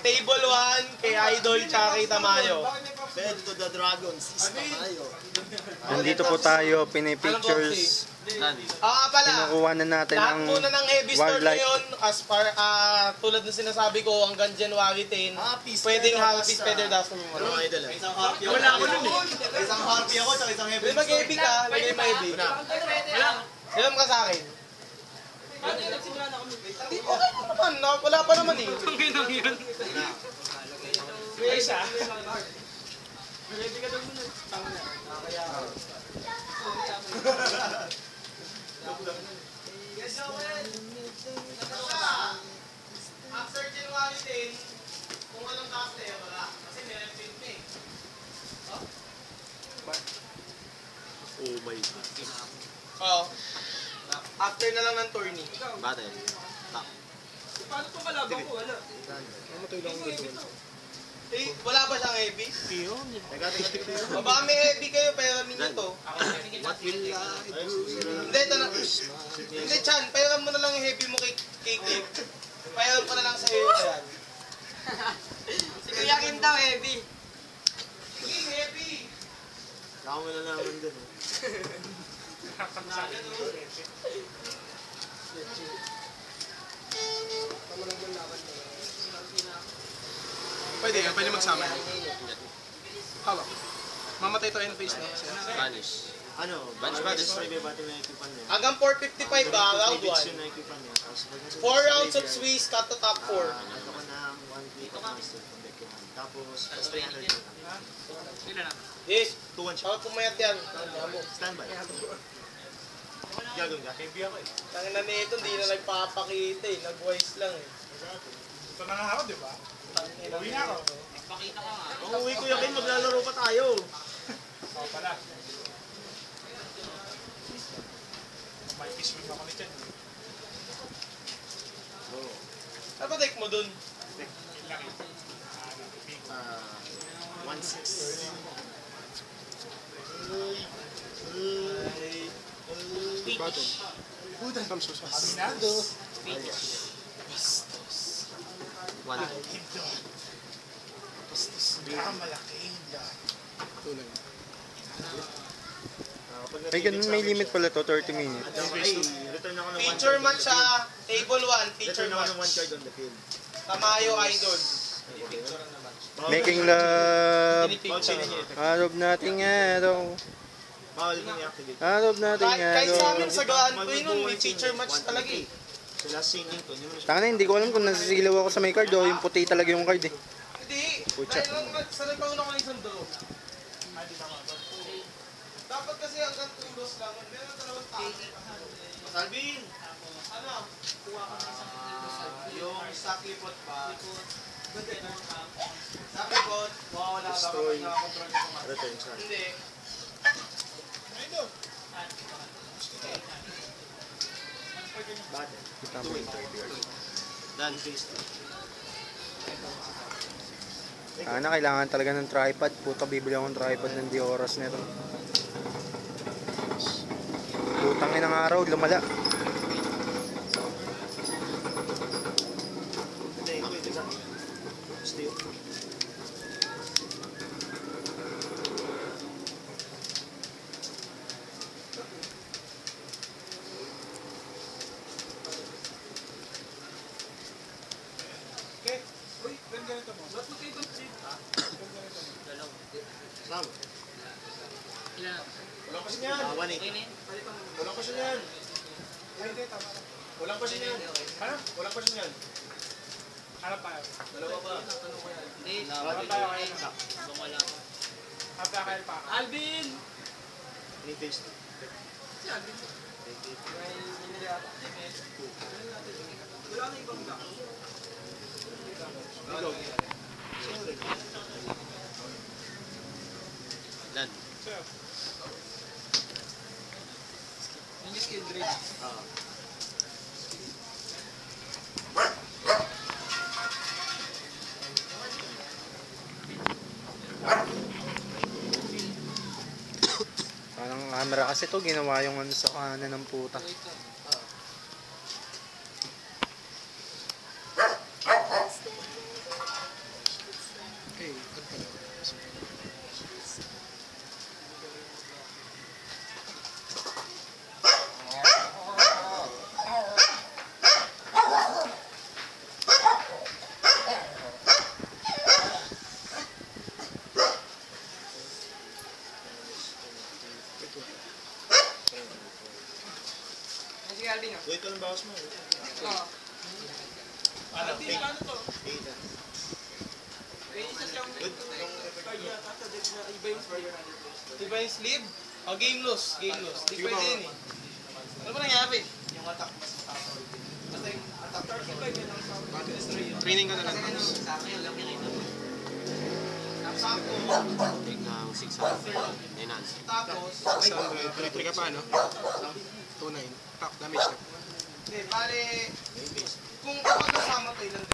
Table 1 kay Idol tsaka kay Tamayo. Fed to the Dragons is Tamayo. Nandito po tayo, pinipictures. Pala, Kinukuha na natin lahat ang muna ng heavy store wildlife. ngayon, as far, tulad ng sinasabi ko, hanggang January 10, pwedeng happy feather dust mo. Ano mga idol? Isang harpy ako. Wala ako nun eh. Isang harpy ako sa isang heavy. Mag-heavy ka, lagay mo heavy. Ilam ka sa akin. Wala pa naman eh. May isa. Ready ka daw muna. After January 10, kung walang kaste, wala. Kasi nire-film na eh. Oh my God. Oo. After na lang ng tourney. Battle. Top. Paano itong kalaban ko? Wala. Mamatay lang ang ganda. Eh, wala ba siyang heavy? Yun. Teka. Baka may heavy kayo, pero ninyo to. What will I do? Hindi, ito na. Hindi, Chan, pairam mo na lang yung heavy mo kay Clip. Pairam ko na lang sa'yo yan. Si Kuya Kim daw, heavy. Sige, heavy! Saka mo na naman dun. Pwede magsama. Halo. Mamatay to end phase na. Spanish. Ano? Bunch ba? Destroy ba bati na equipan niya? Hanggang 455 ba? Round 1. 4 rounds of Swiss, cut to top 4. Ito ko na 1 week of master from deck 1. Tapos, plus 300 na. Yes. 2-1 siya. Baka pumayat yan. Standby. Gagawin ka? Heavy ako eh. Tangin na nito, hindi na nagpapakita eh. Nag-wise lang eh. Ito na nga ako, di ba? Uwi na ako. Uuwi ko yakin, maglalaro pa tayo. Oo pala. May kiswim ako ni Chan. Ano ba deck mo dun? Yun lang yun. 1-6. Aminado. Hindot. Malaki hindot. May limit pala to, 30 minutes. Return ako ng 1 Feature match sa table 1. Feature Return ako match. ng 1 card on the field. Tamayo Idol. Making love. Pinipicture. Harap nating araw. Bawal mo i-activate. Harap nating Kahit sa amin araw. sa gaan ko yun, may feature match talaga eh. So last singing ko, hindi mo na siya. Taka na, hindi ko alam kung nasisilaw ako sa may card o yung puti talaga yung card eh. Hindi. Pucha. Dahil lang sa nagpauna ko ng isang draw. Dapat kasi hanggang 2 loss lang. Meron dalawang tao. Alvin! Ano? Yung saklipot pa. Saklipot, mawawala ka Destroy. kapag nakakontrol ko sa Return siya. Hindi. Battle. Kita mo yung card. Done. Face. Sana kailangan talaga ng tripod. Puta, bibili ako ng tripod ng di oras nito. Putang inang araw, lumala. Hindi, ito isa. Steal. Okay. Uy, ganito mo. Ba't mo kayo seed? Slam. Ilan? Walang kasi niyan. 1-8. Walang kasi niyan. Hindi, tama na. Walang kasi niyan. Ano? Walang kasi niyan. Hanap tayo. Dalawa pa. Hindi. Hanap tayo kayo. Bumala ako. Hanap tayo kayo pa. Alvin! Any face. Si Alvin. Wala na ibang dako. Go. Done. Sir. Yung skill drain. Parang camera kasi to, ginawa yung ano sa kanan ng puta. Wait, anong bawas mo? Ano? Hindi, ano to? 8. May isa siyang kaya kata din na iba yung player. Diba yung sleeve? O, game loss. Game loss. Di pwede yun eh. Ano ba nangyari? Yung attack mas mataas. Basta yung attack 35 yun ang sound. Training ka na lang. Sa akin, alam niya rin naman. Sakto. Take ng 600. Enhance. Tapos, 3 ka pa, no? 2-9. Damage na. hindi, bale, kung kapag nasama to, ilan